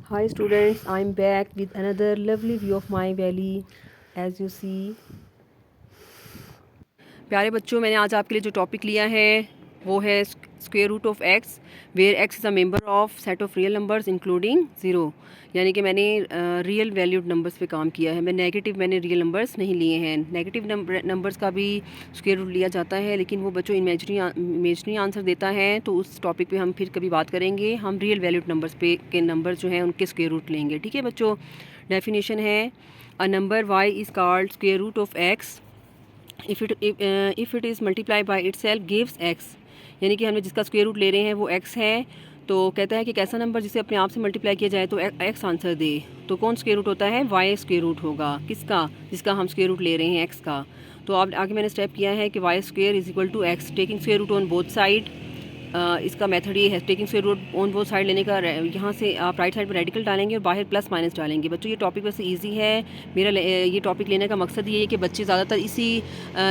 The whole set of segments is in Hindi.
Hi students, I'm back with another lovely view of my valley. As you see, प्यारे बच्चों, मैंने आज आपके लिए जो टॉपिक लिया है वो है square root of x, where x is a member of set of real numbers including zero. यानी कि मैंने रियल वैल्यूड नंबर्स पे काम किया है। मैंने रियल नंबर्स नहीं लिए हैं। नेगेटिव नंबर्स का भी स्क्वायर रूट लिया जाता है, लेकिन वो बच्चों इमेजनरी आंसर देता है, तो उस टॉपिक पे हम फिर कभी बात करेंगे। हम रियल वैल्यूड नंबर्स पे के नंबर जो हैं उनके स्क्वायर रूट लेंगे। ठीक है बच्चों, डेफिनेशन है a number y is called square root of x if it is multiply by itself gives x. यानी कि हमें जिसका स्क्वायर रूट ले रहे हैं वो एक्स है, तो कहता है कि एक ऐसा नंबर जिसे अपने आप से मल्टीप्लाई किया जाए तो एक्स आंसर दे। तो कौन स्क्वायर रूट होता है? वाई स्क्वायर रूट होगा। किसका? जिसका हम स्क्वायर रूट ले रहे हैं, एक्स का। तो अब आगे मैंने स्टेप किया है कि y square is equal to x, taking square root on both side. इसका मेथड ये है, taking square root on both side लेने का। यहाँ से आप राइट साइड पर रेडिकल डालेंगे और बाहर प्लस माइनस डालेंगे। बच्चों ये टॉपिक वैसे इजी है। ये टॉपिक लेने का मकसद ये है कि बच्चे ज़्यादातर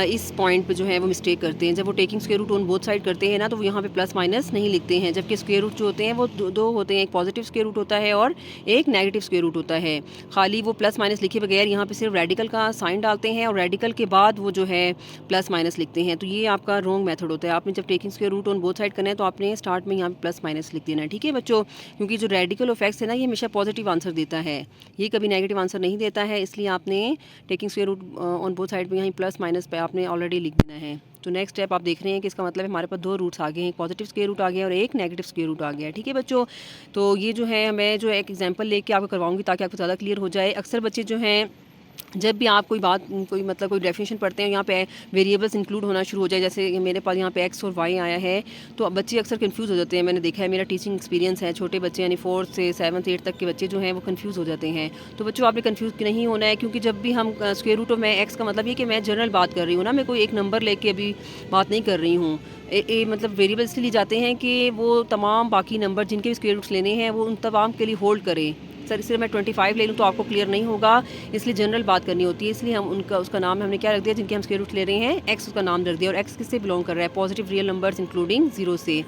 इस पॉइंट पे जो है वो मिस्टेक करते हैं। जब वो taking square root on both side करते हैं ना, तो वो यहाँ पे प्लस माइनस नहीं लिखते हैं, जबकि स्क्वायर रूट जो होते हैं वो दो होते हैं। एक पॉजिटिव स्क्वायर रूट होता है और एक नेगेटिव स्क्वायर रूट होता है। खाली वो प्लस माइनस लिखे बगैर यहाँ पे सिर्फ रेडिकल का साइन डालते हैं और रेडिकल के बाद वो जो है प्लस माइनस लिखते हैं। तो ये आपका रॉन्ग मेथड होता है। आपने जब taking square root on both side करना है तो आपने स्टार्ट में यहाँ पे प्लस माइनस लिख देना है। ठीक है बच्चों, क्योंकि जो रेडिकल ऑफ एक्स है ना, ये हमेशा पॉजिटिव आंसर देता है, ये कभी नेगेटिव आंसर नहीं देता है। इसलिए आपने taking square root on both side पे यहाँ प्लस माइनस पे आपने ऑलरेडी लिख देना है। तो नेक्स्ट स्टेप आप देख रहे हैं कि इसका मतलब है हमारे पास दो रूट्स आ गए हैं, एक पॉजिटिव स्क्वायर रूट आ गया और एक नेगेटिव स्क्वायर रूट आ गया। ठीक है बच्चों, तो ये जो है मैं जो एक एग्जांपल लेके आपको करवाऊंगी ताकि आपको ज़्यादा क्लियर हो जाए। अक्सर बच्चे जो हैं, जब भी आप कोई डेफिनेशन पढ़ते हैं, यहाँ पे वेरिएबल्स इंक्लूड होना शुरू हो जाए, जैसे मेरे पास यहाँ पे एक्स और वाई आया है, तो अब बच्चे अक्सर कंफ्यूज हो जाते हैं। मैंने देखा है, मेरा टीचिंग एक्सपीरियंस है, छोटे बच्चे यानी 4th से 7th 8th तक के बच्चे जो हैं वो कंफ्यूज हो जाते हैं। तो बच्चों आपने कंफ्यूज नहीं होना है, क्योंकि जब भी हम स्क्वायर रूट ऑफ मैं एक्स का मतलब ये कि मैं जनरल बात कर रही हूँ ना, मैं कोई एक नंबर लेके अभी बात नहीं कर रही हूँ। मतलब वेरिएबल इसलिए जाते हैं कि वो तमाम बाकी नंबर जिनके भी स्क्वायर रूट्स लेने हैं वो उन तमाम के लिए होल्ड करें। सर इसलिए मैं 25 ले लूँ तो आपको क्लियर नहीं होगा, इसलिए जनरल बात करनी होती है। इसलिए हम उसका नाम हमने क्या रख दिया, जिनके हम स्क्वायर रूट ले रहे हैं एक्स, उसका नाम रख दिया। और एक्स किससे बिलोंग कर रहा है? Positive real numbers including zero से।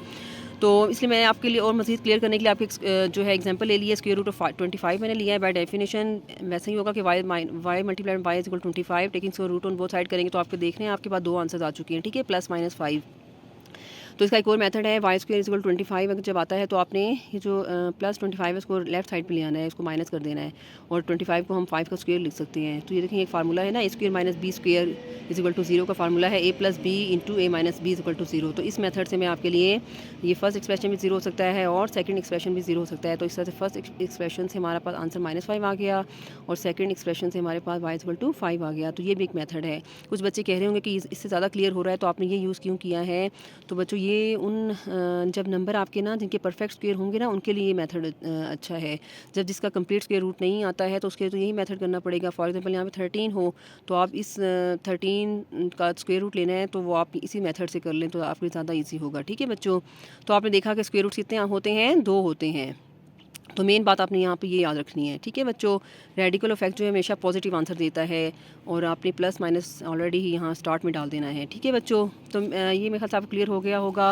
तो इसलिए मैंने आपके लिए और मज़ीद क्लियर करने के लिए आपके जो है एग्जांपल ले लिया। स्क्वायर रूट ऑफ 25 मैंने लिया है। बाय डेफिनेशन वैसे ही होगा कि y multiplied by is equal 25। Taking square root on both side करेंगे तो आपके देखने हैं आपके पास दो आंसर्स आ चुके हैं। ठीक है, प्लस माइनस 5। तो इसका एक और मेथड है, वाई स्क्वायर इक्वल 25 अगर जब आता है तो आपने ये जो प्लस 25 है इसको लेफ्ट साइड पे ले आना है, इसको माइनस कर देना है और 25 को हम 5 का स्क्वायर लिख सकते हैं। तो ये देखें एक फार्मूला है ना, A square minus B square is equal to 0 का फार्मूला है, A plus B into A minus B is equal to 0। तो इस मेथड से मैं आपके लिए ये फर्स्ट एक्सप्रेशन भी 0 हो सकता है और सेकंड एक्सप्रेशन भी 0 हो सकता है। तो इस तरह से फर्स्ट एक्सप्रेशन से हमारा पास आंसर -5 आ गया और सेकंड एक्सप्रेशन से हमारे पास y इक्वल टू 5 आ गया। तो ये भी एक मेथड है। कुछ बच्चे कह रहे होंगे कि इससे ज़्यादा क्लियर हो रहा है तो आपने ये यूज़ क्यों किया है? तो बच्चों ये जब नंबर आपके ना जिनके परफेक्ट स्क्वायर होंगे ना उनके लिए ये मेथड अच्छा है। जब जिसका कंप्लीट स्क्वायर रूट नहीं आता है तो उसके तो यही मेथड करना पड़ेगा। फॉर एग्जांपल यहाँ पे 13 हो तो आप इस 13 का स्क्वायर रूट लेना है तो वो आप इसी मेथड से कर लें तो आपके ज़्यादा ईजी होगा। ठीक है बच्चों, तो आपने देखा कि स्क्वायर रूट्स कितने होते हैं? 2 होते हैं। तो मेन बात आपने यहाँ पे ये याद रखनी है। ठीक है बच्चों, रेडिकल इफेक्ट जो है हमेशा पॉजिटिव आंसर देता है और आपने प्लस माइनस ऑलरेडी ही यहाँ स्टार्ट में डाल देना है। ठीक है बच्चों, तो ये मेरे ख्याल से आपको क्लियर हो गया होगा।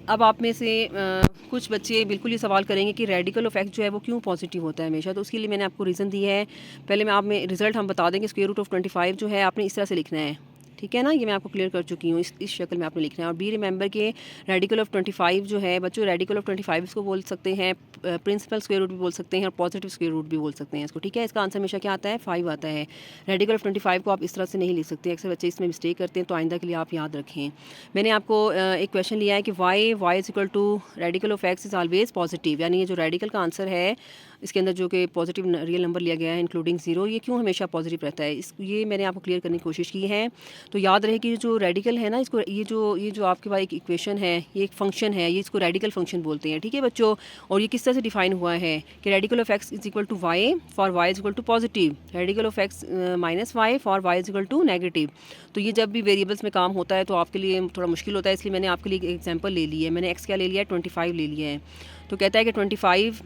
अब आप में से कुछ बच्चे बिल्कुल ये सवाल करेंगे कि रेडिकल इफेक्ट जो है वो क्यों पॉजिटिव होता है हमेशा। तो उसके लिए मैंने आपको रीज़न दी है। पहले मैं आप में रिजल्ट हम बता देंगे। स्क्वायर रूट ऑफ 25 जो है आपने इस तरह से लिखना है। ठीक है ना, ये मैं आपको क्लियर कर चुकी हूँ। इस शक्ल में आपने लिखना है। और बी रिमेंबर के रेडिकल ऑफ 25 जो है बच्चों, रेडिकल ऑफ 25 इसको बोल सकते हैं, प्रिंसिपल स्क्वायर रूट भी बोल सकते हैं और पॉजिटिव स्क्वायर रूट भी बोल सकते हैं इसको। ठीक है, इसका आंसर हमेशा क्या आता है? 5 आता है। रेडिकल ऑफ 25 को आप इस तरह से नहीं लिख सकते। अक्सर बच्चे इसमें मिस्टेक करते हैं, तो आइंदा के लिए आप याद रखें। मैंने आपको एक क्वेश्चन लिया है कि y is equal to radical of x is always positive, यानी ये जो रेडिकल का आंसर है इसके अंदर जो कि पॉजिटिव रियल नंबर लिया गया है इंक्लूडिंग 0, ये क्यों हमेशा पॉजिटिव रहता है, ये मैंने आपको क्लियर करने की कोशिश की है। तो याद रहे कि जो रेडिकल है ना, इसको ये जो आपके पास एक इक्वेशन है, ये एक फंक्शन है, ये इसको रेडिकल फंक्शन बोलते हैं। ठीक है बच्चों, और ये किस तरह से डिफाइन हुआ है कि radical of x is equal to y for y is equal to positive, radical of x minus y for y is equal to negative. तो ये जब भी वेरिएबल्स में काम होता है तो आपके लिए थोड़ा मुश्किल होता है, इसलिए मैंने आपके लिए एक एग्जाम्पल ले ली है। मैंने एक्स क्या ले लिया है? 25 ले लिया है। तो कहता है कि 25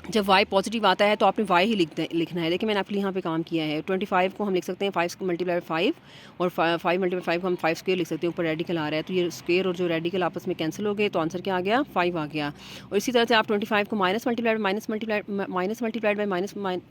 जब y पॉजिटिव आता है तो आपने y ही लिखना है। देखिए मैंने आपके लिए यहाँ पे काम किया है। 25 को हम लिख सकते हैं 5 मल्टीप्लाई 5 और 5 मल्टीप्लाई 5 को हम 5 स्क्वेयर लिख सकते हैं। ऊपर रेडिकल आ रहा है तो ये स्क्वेयर और जो रेडिकल आपस में कैंसिल हो गए तो आंसर क्या आ गया 5 आ गया। और इसी तरह से आप 25 को माइनस मल्टीप्लाइड बाई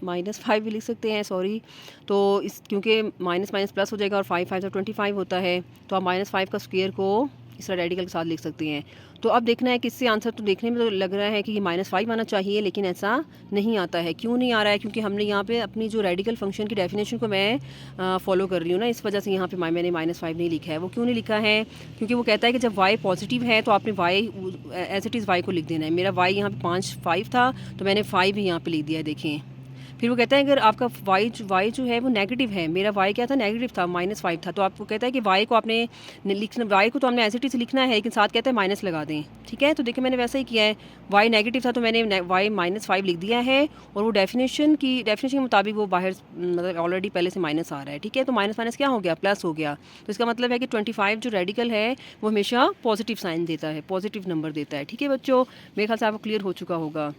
माइनस 5 भी लिख सकते हैं। सॉरी, तो इस क्योंकि माइनस माइनस प्लस हो जाएगा और 5 5 25 होता है तो आप -5 का स्क्वेयर को इस तरह रेडिकल के साथ लिख सकते हैं। तो अब देखना है कि इससे आंसर तो देखने में तो लग रहा है कि ये -5 आना चाहिए, लेकिन ऐसा नहीं आता है। क्यों नहीं आ रहा है? क्योंकि हमने यहाँ पे अपनी जो रेडिकल फंक्शन की डेफिनेशन को मैं फॉलो कर रही हूँ ना, इस वजह से यहाँ पे मैंने -5 नहीं लिखा है। वो क्यों नहीं लिखा है? क्योंकि वो कहता है कि जब y पॉजिटिव है तो आपने y as it is y को लिख देना है। मेरा y यहाँ पे 5 था तो मैंने 5 ही यहाँ पे लिख दिया है। देखें, फिर वो कहता है अगर आपका y जो है वो नेगेटिव है, मेरा y क्या था नेगेटिव था, -5 था, तो आपको कहता है कि y को आपने लिखना, y को तो हमने एज इट इज़ लिखना है, लेकिन साथ कहता है माइनस लगा दें। ठीक है, तो देखिए मैंने वैसा ही किया है। y नेगेटिव था तो मैंने y -5 लिख दिया है और वो डेफिनेशन के मुताबिक वो बाहर मतलब ऑलरेडी पहले से माइनस आ रहा है। ठीक है, तो माइनस माइनस क्या हो गया, प्लस हो गया। तो इसका मतलब है कि 25 जो रेडिकल है वो हमेशा पॉजिटिव साइन देता है, पॉजिटिव नंबर देता है। ठीक है बच्चों, मेरे ख्याल से आपको क्लियर हो चुका होगा।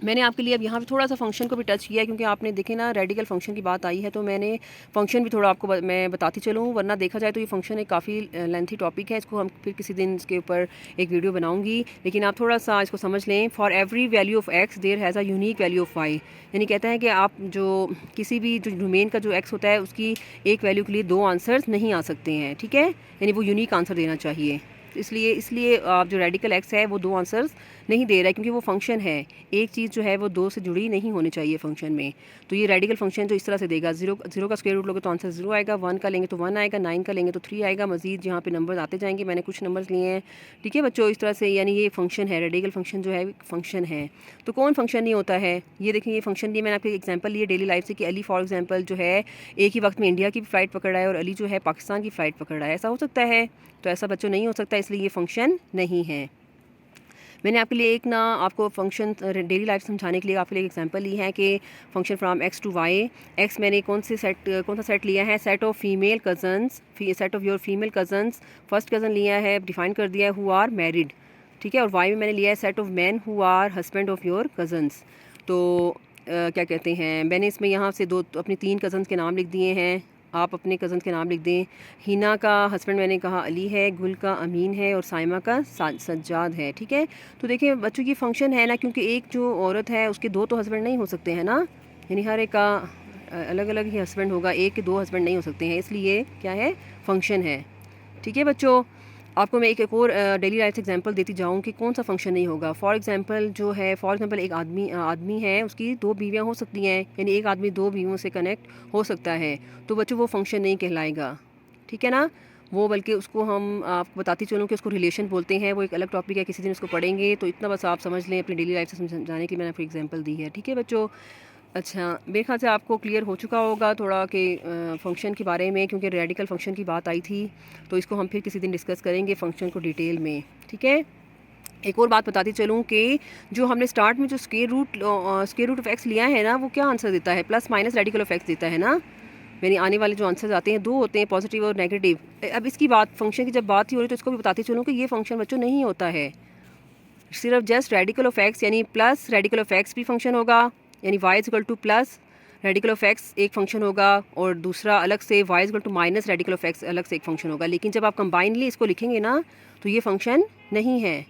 मैंने आपके लिए अब यहाँ पे थोड़ा सा फंक्शन को भी टच किया है, क्योंकि आपने देखे ना रेडिकल फंक्शन की बात आई है तो मैंने फंक्शन भी थोड़ा आपको मैं बताती चलूँ, वरना देखा जाए तो ये फंक्शन एक काफ़ी लेंथी टॉपिक है। इसको हम फिर किसी दिन इसके ऊपर एक वीडियो बनाऊंगी, लेकिन आप थोड़ा सा इसको समझ लें। For every value of x there has a unique value of y, यानी कहता है कि आप जो किसी भी जो डोमेन का जो एक्स होता है उसकी एक वैल्यू के लिए दो आंसर्स नहीं आ सकते हैं। ठीक है, यानी वो यूनिक आंसर देना चाहिए। इसलिए आप जो रेडिकल एक्स है वो दो आंसर्स नहीं दे रहा है, क्योंकि वो फंक्शन है। एक चीज़ जो है वो दो से जुड़ी नहीं होनी चाहिए फंक्शन में। तो ये रेडिकल फंक्शन जो इस तरह से देगा, जीरो का स्क्वायर रूट लोगे तो आंसर 0 आएगा, 1 का लेंगे तो 1 आएगा, 9 का लेंगे तो 3 आएगा। मजीद यहाँ पे नंबर आते जाएंगे, मैंने कुछ नंबर्स लिए हैं। ठीक है बच्चों, इस तरह से यानी ये फंक्शन है, रेडिकल फंक्शन जो है फंक्शन है। तो कौन फंक्शन नहीं होता है? ये देखें, ये फंक्शन लिए मैंने आपको एग्जाम्पल लिए डेली लाइफ से कि अली फॉर एग्जाम्पल जो है एक ही वक्त में इंडिया की फ़्लाइट पकड़ रहा है और अली जो है पाकिस्तान की फ़्लाइट पकड़ रहा है। ऐसा हो सकता है? तो ऐसा बच्चों नहीं हो सकता, इसलिए ये फंक्शन नहीं है। मैंने आपके लिए एक ना आपको फंक्शन डेली लाइफ समझाने के लिए आपके लिए एग्जांपल ली है कि function from x to y. X मैंने कौन सा सेट लिया है? Set of female cousins, set of your female cousins. First cousin लिया है, डिफाइन कर दिया है, हु आर मैरिड। ठीक है, और वाई में मैंने लिया है set of man who are husband of your cousins. तो क्या कहते हैं, मैंने इसमें यहाँ से अपने 3 कज़न्स के नाम लिख दिए हैं। आप अपने कज़न के नाम लिख दें। हिना का हस्बैंड मैंने कहा अली है, गुल का अमीन है और साइमा का सज्जाद है। ठीक है, तो देखिए बच्चों की फ़ंक्शन है ना, क्योंकि एक जो औरत है उसके दो तो हस्बैंड नहीं हो सकते हैं ना, यानी हर एक का अलग अलग ही हस्बैंड होगा, एक के दो हस्बैंड नहीं हो सकते हैं, इसलिए क्या है, फंक्शन है। ठीक है बच्चों, आपको मैं एक और डेली लाइफ एग्जांपल देती जाऊँ कि कौन सा फंक्शन नहीं होगा। फॉर एग्जांपल एक आदमी है, उसकी 2 बीवियाँ हो सकती हैं, यानी एक आदमी 2 बीवियों से कनेक्ट हो सकता है, तो बच्चों वो फंक्शन नहीं कहलाएगा। ठीक है ना, वो बल्कि उसको हम आपको बताती चलूँ कि उसको रिलेशन बोलते हैं। वो एक अलग टॉपिक है, किसी दिन उसको पढ़ेंगे, तो इतना बस आप समझ लें अपनी डेली लाइफ से समझाने के लिए मैंने आपको एग्जाम्पल दी है। ठीक है बच्चों, अच्छा मेरे ख्याल से आपको क्लियर हो चुका होगा थोड़ा कि फ़ंक्शन के बारे में, क्योंकि रेडिकल फ़ंक्शन की बात आई थी, तो इसको हम फिर किसी दिन डिस्कस करेंगे फ़ंक्शन को डिटेल में। ठीक है, एक और बात बताती चलूँ कि जो हमने स्टार्ट में जो स्क्वायर रूट ऑफ एक्स लिया है ना, वो क्या आंसर देता है? Plus minus radical of x देता है ना, यानी आने वाले जो आंसर्स आते हैं दो होते हैं, पॉजिटिव और नेगेटिव। अब इसकी बात फंक्शन की जब बात ही हो रही तो इसको भी बताती चलूँ कि ये फंक्शन बच्चों नहीं होता है। सिर्फ जस्ट रेडिकल ऑफ एक्स यानी प्लस रेडिकल ऑफ एक्स भी फंक्शन होगा, यानी y is equal to plus radical of x एक फंक्शन होगा, और दूसरा अलग से y is equal to minus radical of x अलग से एक फंक्शन होगा। लेकिन जब आप कंबाइनली इसको लिखेंगे ना तो ये फंक्शन नहीं है।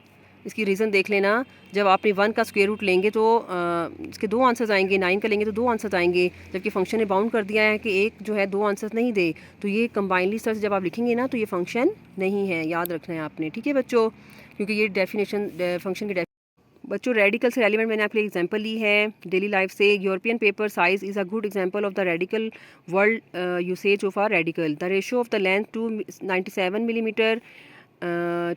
इसकी रीज़न देख लेना, जब आपने 1 का स्क्वायर रूट लेंगे तो इसके 2 आंसर्स आएंगे, 9 का लेंगे तो 2 आंसर्स आएंगे, जबकि फंक्शन ने बाउंड कर दिया है कि एक जो है 2 आंसर्स नहीं दे, तो ये कंबाइनली सर जब आप लिखेंगे ना तो ये फंक्शन नहीं है, याद रखना है आपने। ठीक है बच्चों, क्योंकि ये डेफिनेशन फंक्शन की बच्चों रेडिकल से रेलिवेंट मैंने आपके लिए एग्जांपल ली है डेली लाइफ से। European paper size is a good example of the radical world usage of a radical. The ratio of the length to 97 millimetre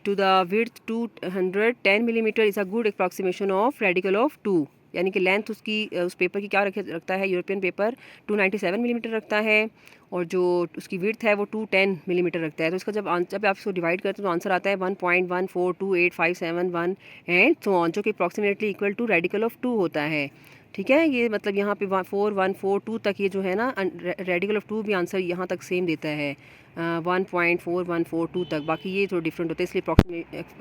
to the width 210 millimetre is a good approximation of radical of 2। यानी कि लेंथ उसकी उस पेपर की क्या रखता है, यूरोपियन पेपर 297 मिलीमीटर रखता है, और जो उसकी विड्थ है वो 210 मिलीमीटर रखता है। तो इसका जब आप इसको डिवाइड करते हैं तो आंसर आता है 1.142857 एंड सो ऑन, जो कि approximately equal to radical of 2 होता है। ठीक है, ये मतलब यहाँ पे 4142 तक ये जो है ना रेडिकल ऑफ 2 भी आंसर यहाँ तक सेम देता है 1.4142 तक। बाकी ये थोड़ा डिफरेंट होता है, इसलिए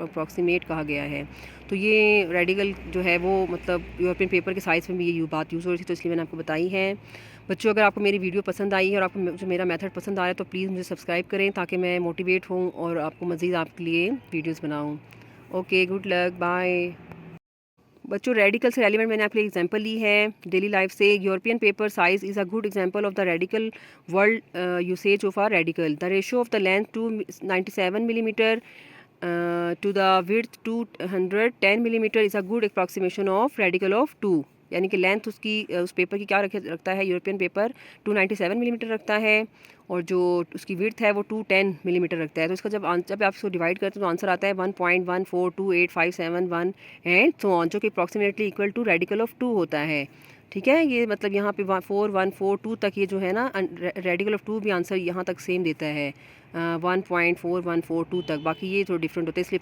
अप्रॉक्सीमेट कहा गया है। तो ये रेडिकल जो है वो मतलब यूरोपियन पेपर के साइज़ में भी ये बात यूज़ हो रही थी, तो इसलिए मैंने आपको बताई है। बच्चों, अगर आपको मेरी वीडियो पसंद आई है और आपको जो मेरा मेथड पसंद आ रहा है तो प्लीज़ मुझे सब्सक्राइब करें, ताकि मैं मोटिवेट हूँ और आपको मज़ीद आपके लिए वीडियोज़ बनाऊँ। Okay, good luck, bye. बच्चों, रेडिकल से रेलिवेंट मैंने आपके लिए एग्जांपल ली है डेली लाइफ से। European paper size is a good example of the radical world usage of a radical. The ratio of the length to 97 millimetre to the width 210 millimetre is a good approximation of radical of 2। यानी कि लेंथ उसकी उस पेपर की क्या रखता है, यूरोपियन पेपर 297 मिलीमीटर रखता है, और जो उसकी विड्थ है वो 210 मिलीमीटर रखता है। तो इसका जब आप इसको डिवाइड करते हैं तो आंसर आता है 1.142857 एंड सो ऑन, जो कि approximately equal to radical of 2 होता है। ठीक है, ये मतलब यहाँ पे 4142 तक ये जो है ना रेडिकल ऑफ 2 भी आंसर यहाँ तक सेम देता है 1.4142 तक। बाकी ये थोड़ा डिफरेंट होता है, इसलिए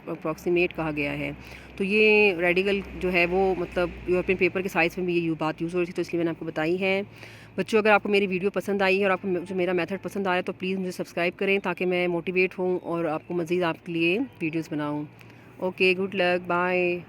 अप्रॉक्सीमेट कहा गया है। तो ये रेडिकल जो है वो मतलब यूरोपियन पेपर के साइज़ में भी ये बात यूज़ हो रही थी, तो इसलिए मैंने आपको बताई है। बच्चों, अगर आपको मेरी वीडियो पसंद आई है और आपको जो मेरा मेथड पसंद आ रहा है तो प्लीज़ मुझे सब्सक्राइब करें, ताकि मैं मोटिवेट हूँ और आपको मज़ीद आपके लिए वीडियोज़ बनाऊँ। Okay, good luck, bye.